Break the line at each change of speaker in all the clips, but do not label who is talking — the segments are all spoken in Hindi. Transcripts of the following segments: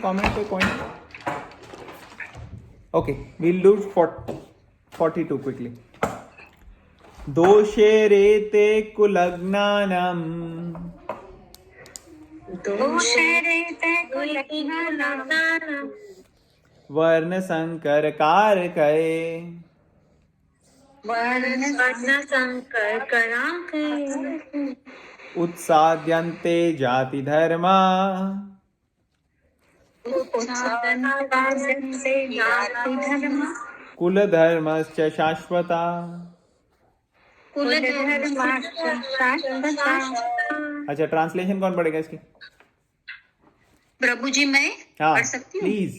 comment a point. Okay, we'll do 42 quickly. दोषे रेते कुलज्ञानम् वर्ण संकर कारकये उत्साद्यन्ते जाति धर्मा कुल धर्मश्च शाश्वता। अच्छा, ट्रांसलेशन कौन पढ़ेगा इसकी?
प्रभु जी मैं पढ़ सकती हूँ?
Please.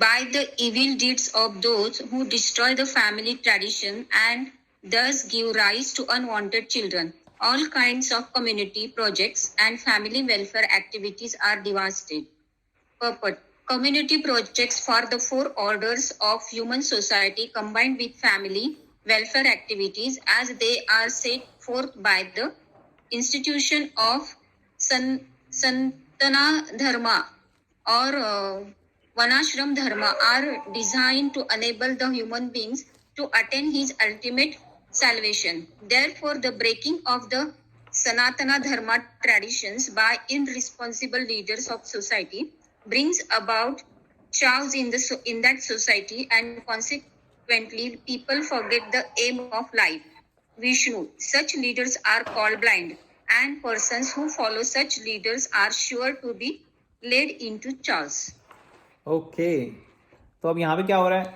By the evil deeds of those who destroy the family tradition and thus give rise to unwanted children, all kinds of community projects and family welfare activities are devastated. Purport: community projects for the four orders of human society combined with family welfare activities as they are set forth by the institution of Sanatana Dharma or Vanashram Dharma are designed to enable the human beings to attain his ultimate salvation. Therefore, the breaking of the Sanatana Dharma traditions by irresponsible leaders of society brings about chaos in that society, and consequently, people forget the aim of life, Vishnu. Such leaders are called blind, and persons who follow such leaders are sure to be led into chaos.
Okay, तो अब यहाँ पे क्या हो रहा है?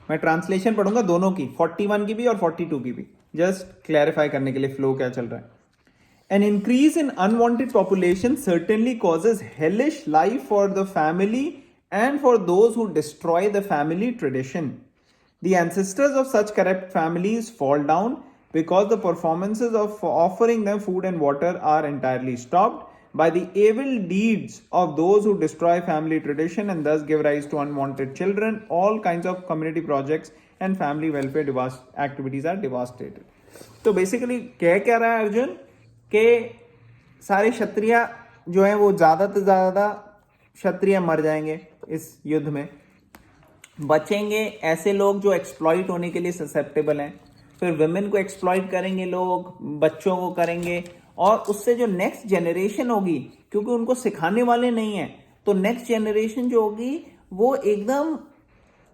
मैं ट्रांसलेशन पढ़ूंगा दोनों की, 41 की भी और 42 की भी, जस्ट क्लैरिफाई करने के लिए फ्लो क्या चल रहा है. An increase in unwanted population certainly causes hellish life for the family and for those who destroy the family tradition. The ancestors of such corrupt families fall down because the performances of offering them food and water are entirely stopped by the evil deeds of those who destroy family tradition and thus give rise to unwanted children. All kinds of community projects and family welfare activities are devastated. तो बेसिकली कह क्या रहा है अर्जुन कि सारे क्षत्रिय जो हैं वो ज़्यादा से ज़्यादा क्षत्रिय मर जाएंगे इस युद्ध में, बचेंगे ऐसे लोग जो एक्सप्लॉइट होने के लिए ससेप्टेबल हैं, फिर विमेन को एक्सप्लॉइट करेंगे लोग, बच्चों को करेंगे, और उससे जो नेक्स्ट जनरेशन होगी, क्योंकि उनको सिखाने वाले नहीं हैं, तो नेक्स्ट जनरेशन जो होगी वो एकदम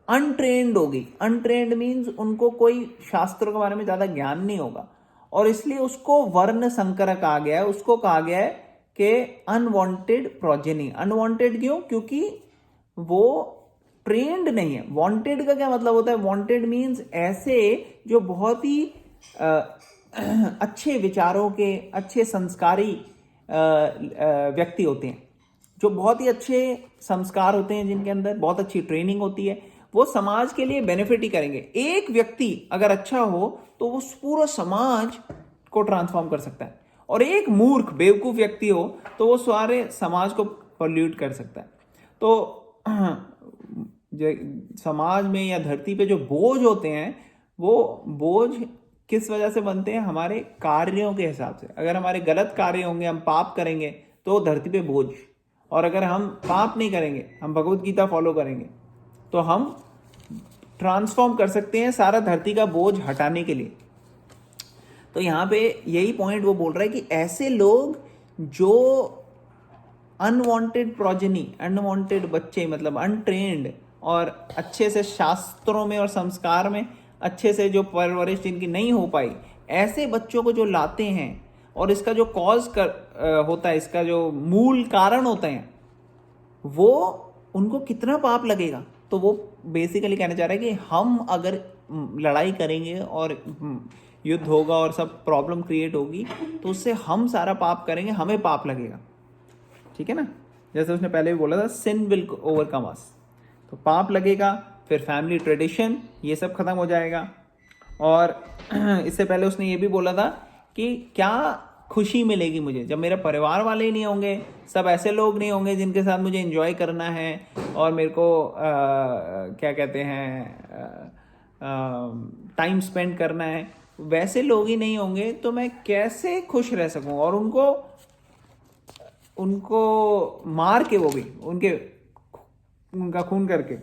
अनट्रेंड होगी. अनट्रेंड मीन्स उनको कोई शास्त्रों के बारे में ज़्यादा ज्ञान नहीं होगा, और इसलिए उसको वर्ण संकर कहा गया है. उसको कहा गया है कि अनवांटेड प्रोजेनी. अनवांटेड क्यों? क्योंकि वो ट्रेंड नहीं है. वांटेड का क्या मतलब होता है? वांटेड मीन्स ऐसे जो बहुत ही अच्छे विचारों के, अच्छे संस्कारी व्यक्ति होते हैं, जो बहुत ही अच्छे संस्कार होते हैं, जिनके अंदर बहुत अच्छी ट्रेनिंग होती है, वो समाज के लिए बेनिफिट ही करेंगे. एक व्यक्ति अगर अच्छा हो तो वो पूरा समाज को ट्रांसफॉर्म कर सकता है, और एक मूर्ख बेवकूफ व्यक्ति हो तो वो सारे समाज को पॉल्यूट कर सकता है. तो समाज में या धरती पे जो बोझ होते हैं, वो बोझ किस वजह से बनते हैं? हमारे कार्यों के हिसाब से. अगर हमारे गलत कार्य होंगे, हम पाप करेंगे, तो धरती पे बोझ. और अगर हम पाप नहीं करेंगे, हम भगवत गीता फॉलो करेंगे, तो हम ट्रांसफॉर्म कर सकते हैं सारा धरती का बोझ हटाने के लिए. तो यहाँ पे यही पॉइंट वो बोल रहा है कि ऐसे लोग जो अनवांटेड प्रोजेनी, अनवांटेड बच्चे, मतलब अनट्रेंड और अच्छे से शास्त्रों में और संस्कार में अच्छे से जो परवरिश जिनकी नहीं हो पाई, ऐसे बच्चों को जो लाते हैं, और इसका जो कॉज होता है, इसका जो मूल कारण होते हैं, वो उनको कितना पाप लगेगा. तो वो बेसिकली कहना चाह रहा है कि हम अगर लड़ाई करेंगे और युद्ध होगा और सब प्रॉब्लम क्रिएट होगी, तो उससे हम सारा पाप करेंगे, हमें पाप लगेगा. ठीक है ना? जैसे उसने पहले भी बोला था, सिन विल ओवरकम अस. तो पाप लगेगा, फिर फैमिली ट्रेडिशन, ये सब खत्म हो जाएगा. और इससे पहले उसने ये भी बोला था कि क्या खुशी मिलेगी मुझे जब मेरे परिवार वाले ही नहीं होंगे, सब ऐसे लोग नहीं होंगे जिनके साथ मुझे एंजॉय करना है और मेरे को क्या कहते हैं, टाइम स्पेंड करना है. वैसे लोग ही नहीं होंगे तो मैं कैसे खुश रह सकूं, और उनको मार के, वो भी उनका खून करके।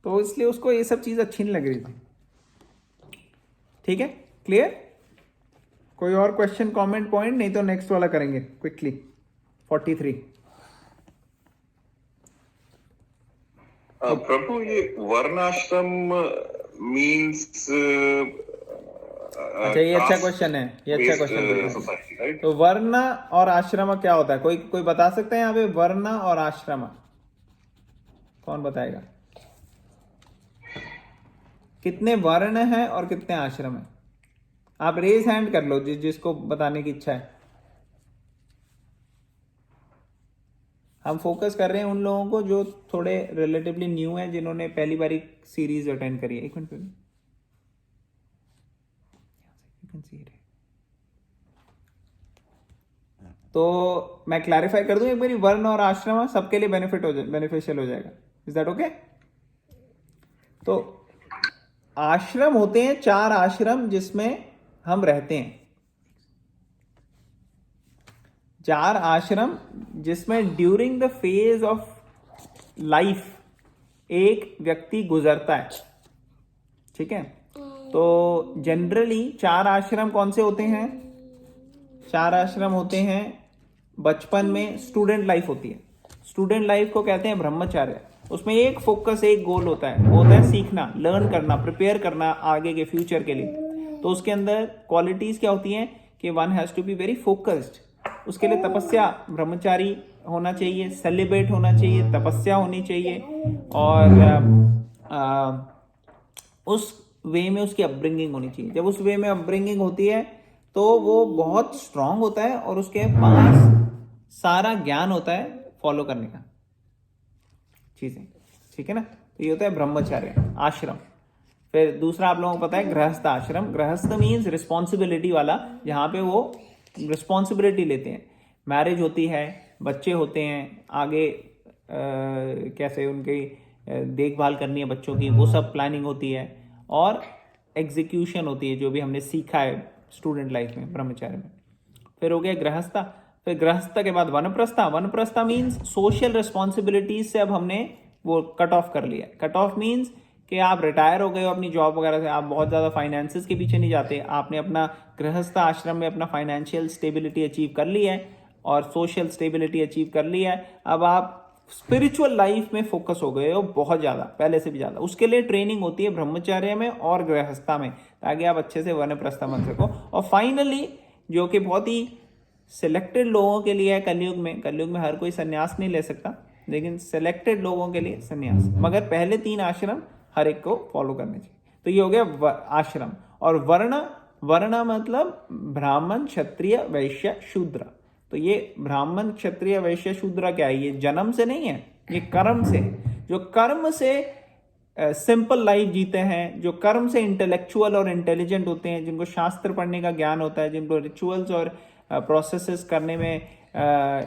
तो इसलिए उसको ये सब चीज अच्छी नहीं लग रही थी। ठीक है, क्लियर? कोई और क्वेश्चन, कमेंट, पॉइंट? नहीं तो नेक्स्ट वाला करेंगे क्विकली। 43।
प्रभु, ये वर्णाश्रम मीन्स
अच्छा, ये अच्छा क्वेश्चन है, ये अच्छा क्वेश्चन
सोसाइटी,
है।
राइट?
तो वर्ण और आश्रम क्या होता है? कोई बता सकते हैं यहाँ पे वर्ण और आश्रम? कौन बताएगा? कितने वर्ण हैं और कितने आश्रम हैं? आप रेज हैंड कर लो जिसको बताने की इच्छा है। हम फोकस कर रहे हैं उन लोगों को जो थोड़े रिलेटिवली न्यू हैं, जिन्होंने पहली बारी सीरीज अटेंड करी है। एक मिनट पे तो मैं क्लैरिफाई कर दूं एक बारी, वर्ण और आश्रम सबके लिए बेनिफिशियल हो जाएगा। Is that okay? तो आश्रम होते हैं 4 आश्रम जिसमें हम रहते हैं। 4 आश्रम जिसमें during the phase of life एक व्यक्ति गुजरता है। ठीक है, तो जनरली 4 आश्रम कौन से होते हैं? 4 आश्रम होते हैं बचपन में, स्टूडेंट लाइफ होती है। स्टूडेंट लाइफ को कहते हैं ब्रह्मचर्य। उसमें एक फोकस, एक गोल होता है, वो होता है सीखना, लर्न करना, प्रिपेयर करना आगे के फ्यूचर के लिए। तो उसके अंदर क्वालिटीज क्या होती हैं कि one has to be very focused. उसके लिए तपस्या, ब्रह्मचारी होना चाहिए, सेलिब्रेट होना चाहिए, तपस्या होनी चाहिए, और उस वे में उसकी अपब्रिंगिंग होनी चाहिए। जब उस वे में अपब्रिंगिंग होती है तो वो बहुत स्ट्रांग होता है और उसके पास सारा ज्ञान होता है फॉलो करने का चीजें। ठीक है ना? तो ये होता है ब्रह्मचर्य आश्रम। फिर दूसरा आप लोगों को पता है गृहस्थ आश्रम। गृहस्थ मीन्स रिस्पॉन्सिबिलिटी वाला, जहां पे वो रिस्पॉन्सिबिलिटी लेते हैं। मैरिज होती है, बच्चे होते हैं, आगे कैसे उनकी देखभाल करनी है बच्चों की, वो सब प्लानिंग होती है, और एग्जीक्यूशन होती है जो भी हमने सीखा है स्टूडेंट लाइफ में, ब्रह्मचर्य में। फिर हो गया गृहस्था। फिर गृहस्थ के बाद वनप्रस्था। वनप्रस्था मीन्स सोशल रिस्पॉन्सिबिलिटीज से अब हमने वो कट ऑफ कर लिया। कट ऑफ मीन्स कि आप रिटायर हो गए हो अपनी जॉब वगैरह से, आप बहुत ज़्यादा फाइनेंसेस के पीछे नहीं जाते, आपने अपना गृहस्थ आश्रम में अपना फाइनेंशियल स्टेबिलिटी अचीव कर ली है और सोशल स्टेबिलिटी अचीव कर ली है। अब आप स्पिरिचुअल लाइफ में फोकस हो गए हो बहुत ज़्यादा, पहले से भी ज़्यादा। उसके लिए ट्रेनिंग होती है ब्रह्मचर्य में और गृहस्था में, ताकि आप अच्छे से वनप्रस्था बन सको। और फाइनली, जो कि बहुत ही सिलेक्टेड लोगों के लिए है कलयुग में हर कोई संन्यास नहीं ले सकता, लेकिन सिलेक्टेड लोगों के लिए संन्यास, मगर पहले 3 आश्रम हर एक को फॉलो करने चाहिए। तो ये हो गया आश्रम। और वर्ण मतलब ब्राह्मण, क्षत्रिय, वैश्य, शूद्र। तो ये ब्राह्मण, क्षत्रिय, वैश्य, शूद्र क्या है? ये जन्म से नहीं है, ये कर्म से। जो कर्म से सिंपल लाइफ जीते हैं, जो कर्म से इंटेलेक्चुअल और इंटेलिजेंट होते हैं, जिनको शास्त्र पढ़ने का ज्ञान होता है, जिनको रिचुअल्स और प्रोसेसेस करने में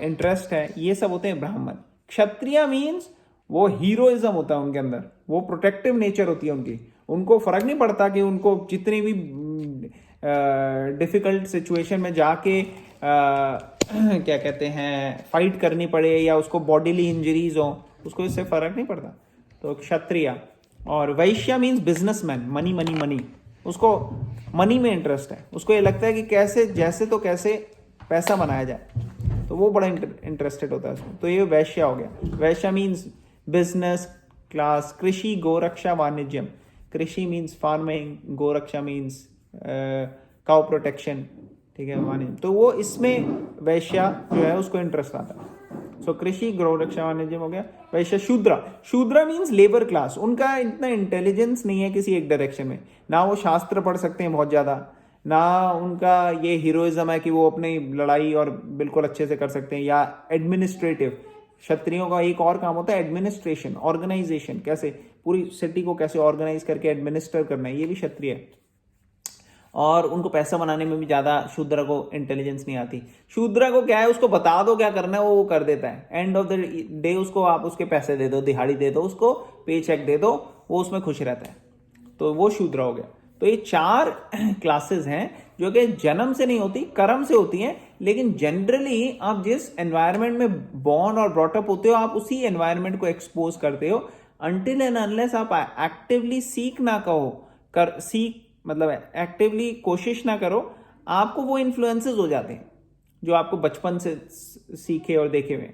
इंटरेस्ट है, ये सब होते हैं ब्राह्मण। क्षत्रिय मीन्स वो हीरोइज्म होता है उनके अंदर, वो प्रोटेक्टिव नेचर होती है उनकी। उनको फर्क नहीं पड़ता कि उनको जितनी भी डिफिकल्ट सिचुएशन में जाके क्या कहते हैं फाइट करनी पड़े, या उसको बॉडीली इंजरीज हो, उसको इससे फर्क नहीं पड़ता। तो क्षत्रिय। और वैश्य means businessman, money money money. उसको मनी में इंटरेस्ट है, उसको ये लगता है कि कैसे जैसे तो कैसे पैसा बनाया जाए, तो वो बड़ा इंटरेस्टेड होता है उसमें। तो ये वैश्य हो गया। वैश्य मीन्स बिजनेस क्लास। कृषि, गोरक्षा, वाणिज्यम। कृषि मीन्स फार्मिंग, गोरक्षा मीन्स काउ प्रोटेक्शन। ठीक है, वाणिज्य। तो वो इसमें वैश्य जो है उसको इंटरेस्ट आता है। सो कृषि, गोरक्षा, वाणिज्यम हो गया। वैश्य। शूद्र मीन्स लेबर क्लास। उनका इतना इंटेलिजेंस नहीं है किसी एक डायरेक्शन में, ना वो शास्त्र पढ़ सकते हैं बहुत ज्यादा, ना उनका ये हीरोइज्म है कि वो अपनी लड़ाई और बिल्कुल अच्छे से कर सकते हैं, या एडमिनिस्ट्रेटिव। क्षत्रियों का एक और काम होता है एडमिनिस्ट्रेशन, ऑर्गेनाइजेशन, कैसे पूरी सिटी को कैसे ऑर्गेनाइज करके एडमिनिस्टर करना है, ये भी क्षत्रिय है। और उनको पैसा बनाने में भी ज्यादा शूद्र को इंटेलिजेंस नहीं आती। शूद्र को क्या है, उसको बता दो क्या करना है, वो कर देता है। एंड ऑफ द डे उसको आप उसके पैसे दे दो, दिहाड़ी दे दो, उसको पे चेक दे दो, वो उसमें खुश रहता है। तो वो शूद्र हो गया। तो ये 4 क्लासेस हैं जो कि जन्म से नहीं होती, कर्म से होती हैं, लेकिन जनरली आप जिस एनवायरनमेंट में बॉर्न और ब्रॉटअप होते हो, आप उसी एनवायरनमेंट को एक्सपोज करते हो। अनटिल एंड अनलेस आप एक्टिवली सीख ना मतलब एक्टिवली कोशिश ना करो, आपको वो इन्फ्लुएंसेस हो जाते हैं जो आपको बचपन से सीखे और देखे हुए।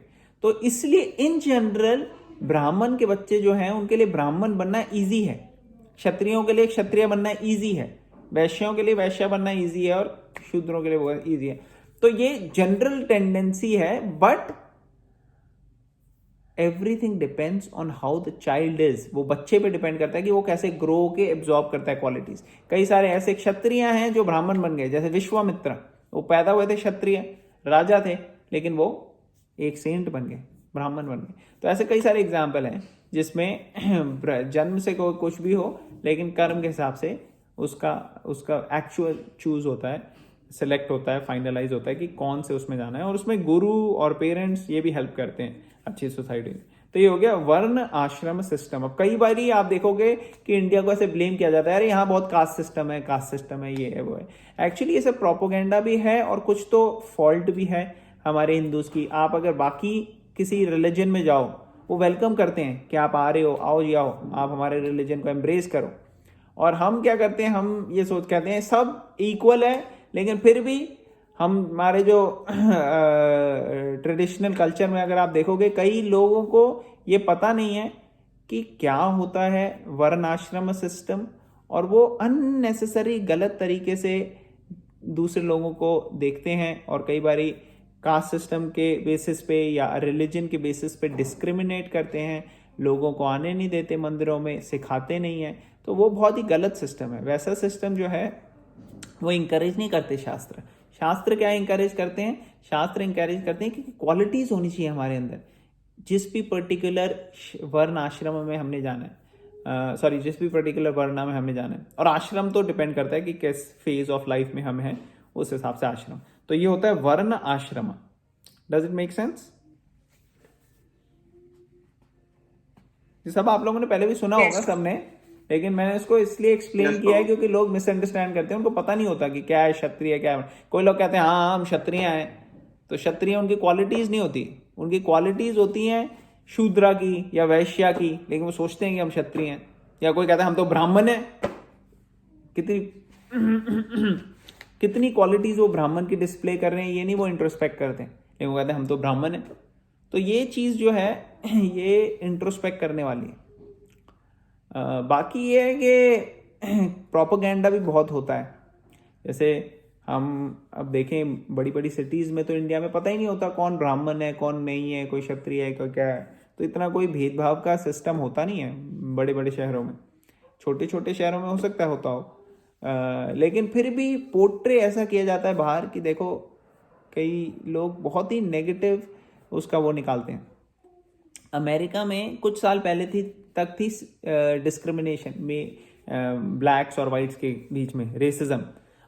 तो इसलिए इन जनरल ब्राह्मण के बच्चे जो हैं उनके लिए ब्राह्मण बनना इजी है, क्षत्रियों के लिए क्षत्रिय बनना इजी है, वैश्यों के लिए वैश्य बनना इजी है, और शूद्रों के लिए बहुत इजी है। तो ये जनरल टेंडेंसी है, but everything depends on how the child is. वो बच्चे पे डिपेंड करता है कि वो कैसे ग्रो के एब्जॉर्ब करता है क्वालिटीज। कई सारे ऐसे क्षत्रिय हैं जो ब्राह्मण बन गए, जैसे विश्वामित्र, वो पैदा हुए थे क्षत्रिय राजा थे, लेकिन वो एक सेंट बन गए, ब्राह्मण बन गए। तो ऐसे कई सारे एग्जाम्पल हैं जिसमें जन्म से कुछ भी हो, लेकिन कर्म के हिसाब से उसका एक्चुअल चूज होता है, सेलेक्ट होता है, फाइनलाइज होता है कि कौन से उसमें जाना है। और उसमें गुरु और पेरेंट्स ये भी हेल्प करते हैं अच्छी सोसाइटी में। तो ये हो गया वर्ण आश्रम सिस्टम। अब कई बार आप देखोगे कि इंडिया को ऐसे ब्लेम किया जाता है, अरे यहाँ बहुत कास्ट सिस्टम है, कास्ट सिस्टम है, ये है वो है। एक्चुअली ये सब प्रोपोगेंडा भी है और कुछ तो फॉल्ट भी है हमारे हिंदूज की। आप अगर बाकी किसी रिलीजन में जाओ, वो वेलकम करते हैं कि आप आ रहे हो, आओ जी आओ, आप हमारे रिलीजन को एम्ब्रेस करो। और हम क्या करते हैं, हम ये सोच कहते हैं सब इक्वल है, लेकिन फिर भी हमारे जो ट्रेडिशनल कल्चर में अगर आप देखोगे, कई लोगों को ये पता नहीं है कि क्या होता है वर्ण आश्रम सिस्टम, और वो अननेसेसरी गलत तरीके से दूसरे लोगों को देखते हैं, और कई बारी कास्ट सिस्टम के बेसिस पे या रिलीजन के बेसिस पे डिस्क्रिमिनेट करते हैं, लोगों को आने नहीं देते मंदिरों में, सिखाते नहीं हैं। तो वो बहुत ही गलत सिस्टम है। वैसा सिस्टम जो है वो इंकरेज नहीं करते शास्त्र। शास्त्र क्या इंकरेज करते हैं? शास्त्र इंकरेज करते हैं कि क्वालिटीज होनी चाहिए हमारे अंदर। जिस भी पर्टिकुलर वर्ण आश्रम में हमने जाना है, जिस भी पर्टिकुलर वर्ण में हमने जाना है, और आश्रम तो डिपेंड करता है कि किस फेज ऑफ लाइफ में हम हैं, उस हिसाब से आश्रम। तो ये होता है वर्ण आश्रम। Does it make sense? ये सब आप लोगों ने पहले भी सुना होगा सबने, लेकिन मैंने इसको इसलिए एक्सप्लेन किया है क्योंकि लोग मिसअंडरस्टैंड करते हैं, उनको पता नहीं होता कि क्या है क्षत्रिय, क्या है। कोई लोग कहते हैं हाँ हम क्षत्रिय हैं, तो क्षत्रिय उनकी क्वालिटीज नहीं होती, उनकी क्वालिटीज होती हैं शूद्रा की या वैश्या की, लेकिन वो सोचते हैं कि हम क्षत्रिय हैं। या कोई कहता है हम तो ब्राह्मण हैं, कितनी क्वालिटीज वो ब्राह्मण की डिस्प्ले कर रहे हैं, ये नहीं वो इंट्रोस्पेक्ट करते हैं, लेकिन वो कहते हैं हम तो ब्राह्मण हैं। तो ये चीज जो है ये इंट्रोस्पेक्ट करने वाली है। बाकी ये है कि प्रोपेगेंडा भी बहुत होता है। जैसे हम अब देखें बड़ी बड़ी सिटीज़ में, तो इंडिया में पता ही नहीं होता कौन ब्राह्मण है, कौन नहीं है, कोई क्षत्रिय है, कोई क्या है। तो इतना कोई भेदभाव का सिस्टम होता नहीं है बड़े बड़े शहरों में। छोटे छोटे शहरों में हो सकता है होता हो, लेकिन फिर भी पोर्ट्रे ऐसा किया जाता है बाहर कि देखो कई लोग बहुत ही नेगेटिव उसका वो निकालते हैं। अमेरिका में कुछ साल पहले तक थी डिस्क्रिमिनेशन में, ब्लैक्स और वाइट्स के बीच में रेसिज्म।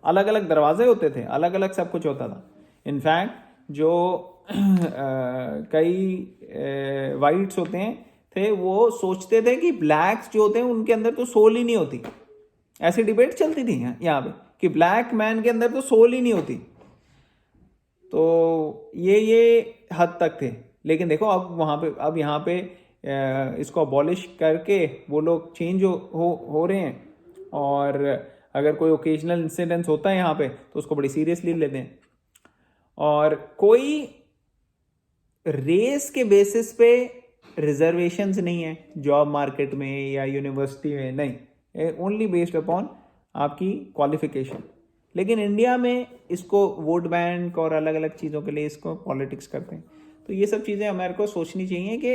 अलग अलग दरवाजे होते थे, अलग अलग सब कुछ होता था। इनफैक्ट जो कई वाइट्स होते हैं थे, वो सोचते थे कि ब्लैक्स जो होते हैं उनके अंदर तो सोल ही नहीं होती। ऐसी डिबेट चलती थी यहाँ पे कि ब्लैक मैन के अंदर तो सोल ही नहीं होती। तो ये हद तक थे। लेकिन देखो अब यहाँ पे इसको अबॉलिश करके वो लोग चेंज हो रहे हैं, और अगर कोई ओकेजनल इंसिडेंस होता है यहाँ पे तो उसको बड़ी सीरियसली लेते हैं। और कोई रेस के बेसिस पे रिजर्वेशंस नहीं है जॉब मार्केट में या यूनिवर्सिटी में, नहीं, ओनली बेस्ड अपॉन आपकी क्वालिफिकेशन। लेकिन इंडिया में इसको वोट बैंक और अलग अलग चीज़ों के लिए इसको पॉलिटिक्स करते हैं। तो ये सब चीज़ें हमारे को सोचनी चाहिए कि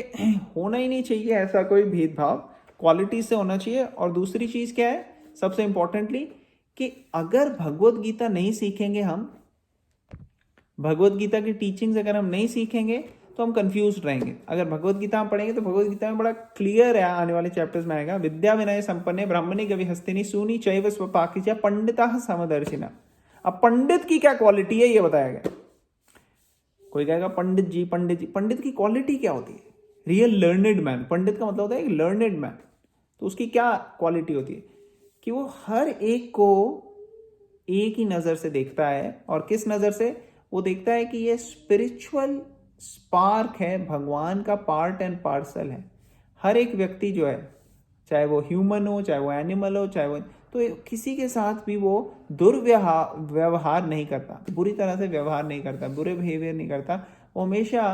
होना ही नहीं चाहिए ऐसा कोई भेदभाव, क्वालिटी से होना चाहिए। और दूसरी चीज़ क्या है सबसे इंपॉर्टेंटली, कि अगर भगवत गीता नहीं सीखेंगे, हम भगवत गीता की टीचिंग्स अगर हम नहीं सीखेंगे तो हम कंफ्यूज रहेंगे। अगर भगवत गीता हम पढ़ेंगे तो भगवत गीता में बड़ा क्लियर है, आने वाले चैप्टर्स में आएगा, विद्या विनय संपन्ने ब्राह्मणी गवि हस्तिनी सूनी चैव स्वपाकिचा पंडिता समदर्शिना। अब पंडित की क्या क्वालिटी है ये बताया गया। कोई कहेगा पंडित जी, पंडित की क्वालिटी क्या होती है? Real learned man. पंडित का मतलब होता है एक लर्नेड मैन। तो उसकी क्या क्वालिटी होती है कि वो हर एक को एक ही नज़र से देखता है। और किस नज़र से? वो देखता है कि ये स्पिरिचुअल स्पार्क है, भगवान का पार्ट एंड पार्सल है। हर एक व्यक्ति जो है, चाहे वो ह्यूमन हो, चाहे वो एनिमल हो, चाहे वो, तो किसी के साथ भी वो व्यवहार नहीं करता, बुरी तरह से व्यवहार नहीं करता, बुरे बिहेवियर नहीं करता। वो हमेशा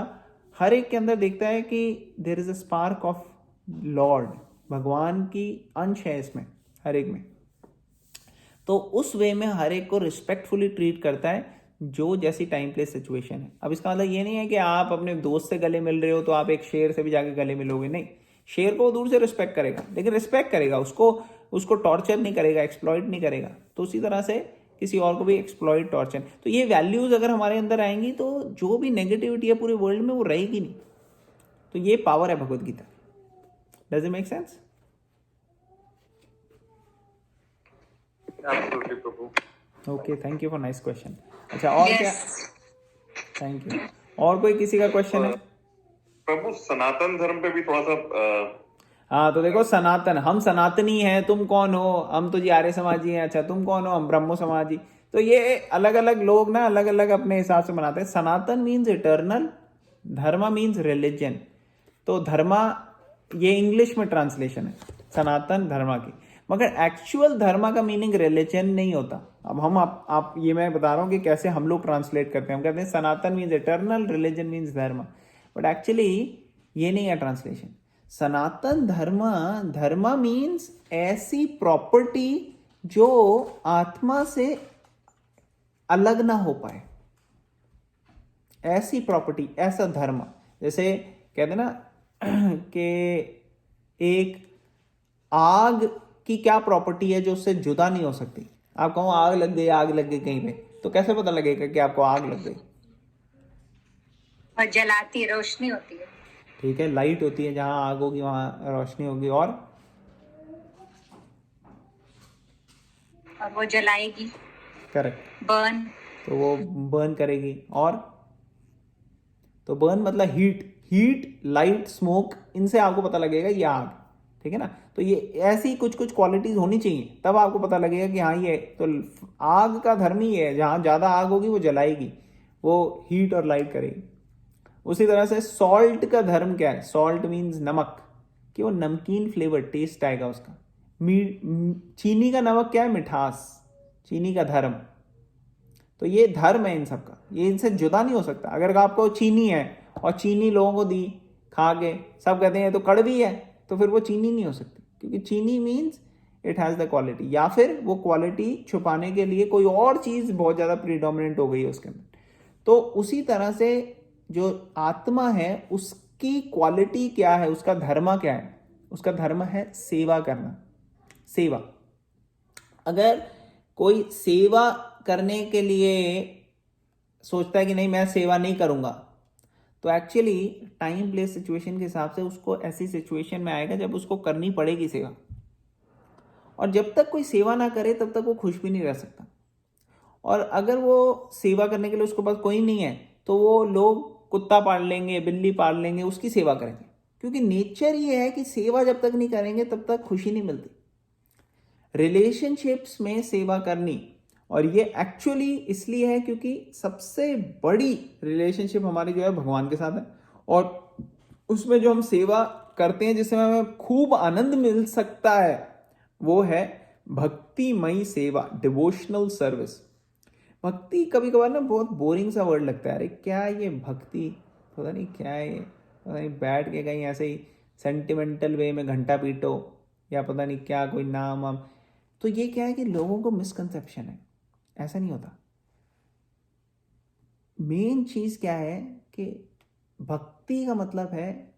हर एक के अंदर देखता है कि there is a spark of lord, भगवान की अंश है इसमें, हर एक में। तो उस वे में हर एक को रिस्पेक्टफुली ट्रीट करता है, जो जैसी टाइम प्लेस सिचुएशन है। अब इसका मतलब ये नहीं है कि आप अपने दोस्त से गले मिल रहे हो तो आप एक शेर से भी जाके गले मिलोगे, नहीं। शेर को दूर से रिस्पेक्ट करेगा, लेकिन रिस्पेक्ट करेगा, उसको टॉर्चर नहीं करेगा, एक्सप्लॉइट नहीं करेगा। तो उसी तरह से किसी और को भी एक्सप्लॉइट, टॉर्चर। तो ये वैल्यूज अगर हमारे अंदर आएंगी तो जो भी नेगेटिविटी है पूरे वर्ल्ड में वो रहेगी नहीं। तो ये पावर है Bhagavad Gita. Does it make sense?
Absolutely, Prabhu.
Okay, thank you for nice question. अच्छा, और क्या? Thank you. और कोई किसी का क्वेश्चन है?
प्रभु, सनातन धर्म पे भी थोड़ा सा
हाँ, तो देखो, सनातन, हम सनातनी हैं, तुम कौन हो? हम तो जी आर्य समाजी हैं। अच्छा, तुम कौन हो? हम ब्रह्मो समाजी। तो ये अलग अलग लोग ना अलग अलग अपने हिसाब से मनाते हैं। सनातन मीन्स इटर्नल, धर्मा मीन्स रिलीजन। तो धर्मा ये इंग्लिश में ट्रांसलेशन है सनातन धर्मा की, मगर एक्चुअल धर्मा का मीनिंग रिलीजन नहीं होता। अब हम आप ये मैं बता रहा हूँ कि कैसे हम लोग ट्रांसलेट करते हैं। हम कहते हैं Sanatan means eternal, religion means dharma, but actually ये नहीं है ट्रांसलेशन। सनातन धर्मा मीन्स ऐसी प्रॉपर्टी जो आत्मा से अलग ना हो पाए, ऐसी प्रॉपर्टी, ऐसा धर्म। जैसे कहते ना कि एक आग की क्या प्रॉपर्टी है जो उससे जुदा नहीं हो सकती। आप कहो आग लग गई कहीं पे, तो कैसे पता लगेगा कि आपको आग लग गई?
और जलाती रोशनी होती है।
ठीक है, लाइट होती है, जहां आग होगी वहां रोशनी होगी, और
वो जलाएगी।
Correct,
burn.
तो वो बर्न करेगी। और तो बर्न मतलब हीट, लाइट, स्मोक, इनसे आपको पता लगेगा ये आग। ठीक है ना? तो ये ऐसी कुछ कुछ क्वालिटीज होनी चाहिए, तब आपको पता लगेगा कि हाँ ये तो आग का धर्म ही है। जहां ज्यादा आग होगी वो जलाएगी, वो हीट और लाइट करेगी। उसी तरह से सॉल्ट का धर्म क्या है? सॉल्ट मीन्स नमक, कि वो नमकीन फ्लेवर, टेस्ट आएगा उसका। चीनी का नमक क्या है? मिठास, चीनी का धर्म। तो ये धर्म है इन सबका, ये इनसे जुदा नहीं हो सकता। अगर आपको चीनी है और चीनी लोगों को दी खा के, सब कहते हैं ये तो कड़वी है, तो फिर वो चीनी नहीं हो सकती, क्योंकि चीनी means it has the quality. या फिर वो क्वालिटी छुपाने के लिए कोई और चीज़ बहुत ज़्यादा प्रीडोमिनेंट हो गई है उसके अंदर। तो उसी तरह से जो आत्मा है उसकी क्वालिटी क्या है, उसका धर्म क्या है? उसका धर्म है सेवा करना। सेवा, अगर कोई सेवा करने के लिए सोचता है कि नहीं मैं सेवा नहीं करूंगा, तो एक्चुअली टाइम प्लेस सिचुएशन के हिसाब से उसको ऐसी सिचुएशन में आएगा जब उसको करनी पड़ेगी सेवा। और जब तक कोई सेवा ना करे तब तक वो खुश भी नहीं रह सकता। और अगर वो सेवा करने के लिए उसके पास कोई नहीं है, तो वो लोग कुत्ता पाल लेंगे, बिल्ली पाल लेंगे, उसकी सेवा करेंगे, क्योंकि नेचर ये है कि सेवा जब तक नहीं करेंगे तब तक खुशी नहीं मिलती। रिलेशनशिप्स में सेवा करनी, और ये एक्चुअली इसलिए है क्योंकि सबसे बड़ी रिलेशनशिप हमारी जो है भगवान के साथ है, और उसमें जो हम सेवा करते हैं जिससे हमें खूब आनंद मिल सकता है, वो है भक्तिमयी सेवा, डिवोशनल सर्विस। भक्ति कभी कभार ना बहुत बोरिंग सा वर्ड लगता है, अरे क्या ये भक्ति, पता नहीं क्या है ये, पता नहीं बैठ के कहीं ऐसे ही सेंटिमेंटल वे में घंटा पीटो, या पता नहीं क्या कोई नाम वाम। तो ये क्या है कि लोगों को मिसकंसेप्शन है, ऐसा नहीं होता। मेन चीज क्या है कि भक्ति का मतलब है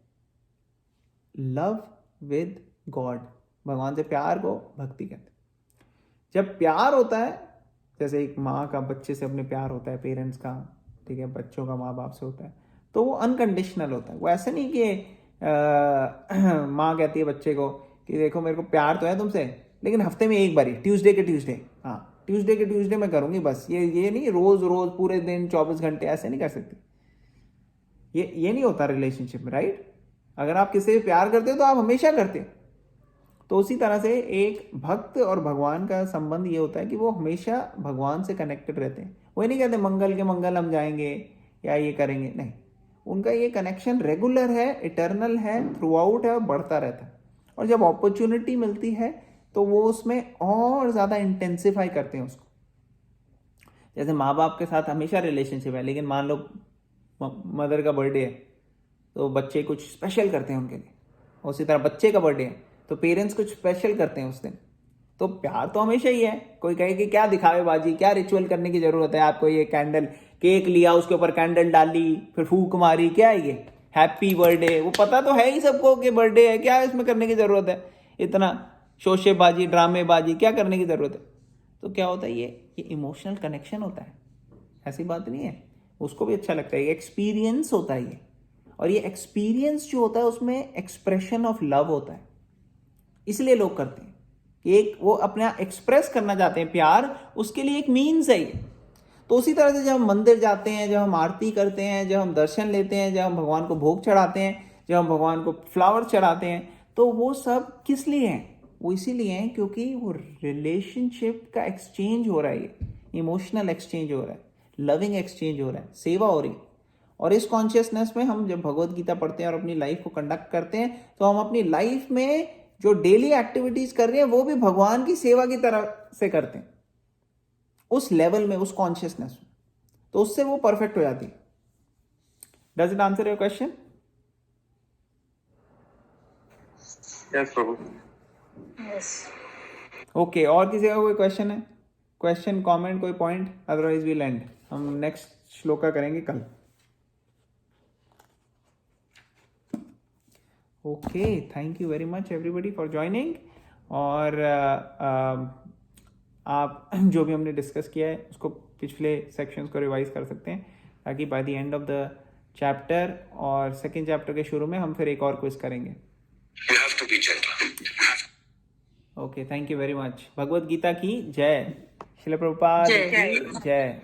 लव विद गॉड, भगवान से प्यार को भक्ति कहते हैं। जब प्यार होता है, जैसे एक माँ का बच्चे से अपने प्यार होता है, पेरेंट्स का, ठीक है, बच्चों का माँ बाप से होता है, तो वो अनकंडीशनल होता है। वो ऐसा नहीं कि माँ कहती है बच्चे को कि देखो मेरे को प्यार तो है तुमसे, लेकिन हफ्ते में एक बार ही, ट्यूसडे के ट्यूसडे, हाँ ट्यूसडे के ट्यूसडे मैं करूँगी बस, ये नहीं रोज रोज पूरे दिन 24 घंटे, ऐसे नहीं कर सकती। ये नहीं होता रिलेशनशिप में, राइट? अगर आप किसी से प्यार करते हो तो आप हमेशा करते हो, तो उसी तरह से एक भक्त और भगवान का संबंध ये होता है कि वो हमेशा भगवान से कनेक्टेड रहते हैं। वो ये नहीं कहते मंगल के मंगल हम जाएंगे या ये करेंगे, नहीं, उनका ये कनेक्शन रेगुलर है, इटर्नल है, थ्रू आउट है, बढ़ता रहता है। और जब अपॉर्चुनिटी मिलती है तो वो उसमें और ज़्यादा इंटेंसिफाई करते हैं उसको। जैसे माँ बाप के साथ हमेशा रिलेशनशिप है, लेकिन मान लो मदर का बर्थडे है तो बच्चे कुछ स्पेशल करते हैं उनके लिए, उसी तरह बच्चे का बर्थडे है तो पेरेंट्स कुछ स्पेशल करते हैं उस दिन। तो प्यार तो हमेशा ही है। कोई कहे कि क्या दिखावेबाजी, क्या रिचुअल करने की जरूरत है आपको, ये कैंडल केक लिया उसके ऊपर कैंडल डाली फिर फूक मारी, क्या है ये हैप्पी बर्थडे, वो पता तो है ही सबको कि बर्थडे है, क्या इसमें करने की जरूरत है, इतना शोशेबाजी ड्रामेबाजी क्या करने की जरूरत है। तो क्या होता है, ये इमोशनल कनेक्शन होता है, ऐसी बात नहीं है, उसको भी अच्छा लगता है, ये एक्सपीरियंस होता है ये। और ये एक्सपीरियंस जो होता है उसमें एक्सप्रेशन ऑफ लव होता है, इसलिए लोग करते हैं कि एक वो अपना एक्सप्रेस करना चाहते हैं प्यार, उसके लिए एक मीन्स है ये। तो उसी तरह से जब हम मंदिर जाते हैं, जब हम आरती करते हैं, जब हम दर्शन लेते हैं, जब हम भगवान को भोग चढ़ाते हैं, जब हम भगवान को फ्लावर चढ़ाते हैं, तो वो सब किस लिए हैं, वो इसीलिए हैं क्योंकि वो रिलेशनशिप का एक्सचेंज हो रहा है, ये इमोशनल एक्सचेंज हो रहा है, लविंग एक्सचेंज हो रहा है, सेवा हो रही है। और इस कॉन्शियसनेस में हम जब भगवत गीता पढ़ते हैं और अपनी लाइफ को कंडक्ट करते हैं तो हम अपनी लाइफ में जो डेली एक्टिविटीज कर रहे हैं वो भी भगवान की सेवा की तरह से करते हैं, उस लेवल में, उस कॉन्शियसनेस में, तो उससे वो परफेक्ट हो जाती है। Does it answer your question?
Yes Prabhu.
Okay, और किसी का कोई क्वेश्चन है, क्वेश्चन कमेंट कोई पॉइंट, अदरवाइज वील एंड, हम नेक्स्ट श्लोका करेंगे कल। Okay, thank you very much everybody for joining. और आप जो भी हमने डिस्कस किया है उसको पिछले सेक्शंस को रिवाइज कर सकते हैं, ताकि by the end of the chapter और सेकेंड चैप्टर के शुरू में हम फिर एक और क्विज करेंगे।
You have to be gentle.
Okay, thank you very much. Bhagavad Gita की जय। श्रील प्रभुपाद
जय।
की जय।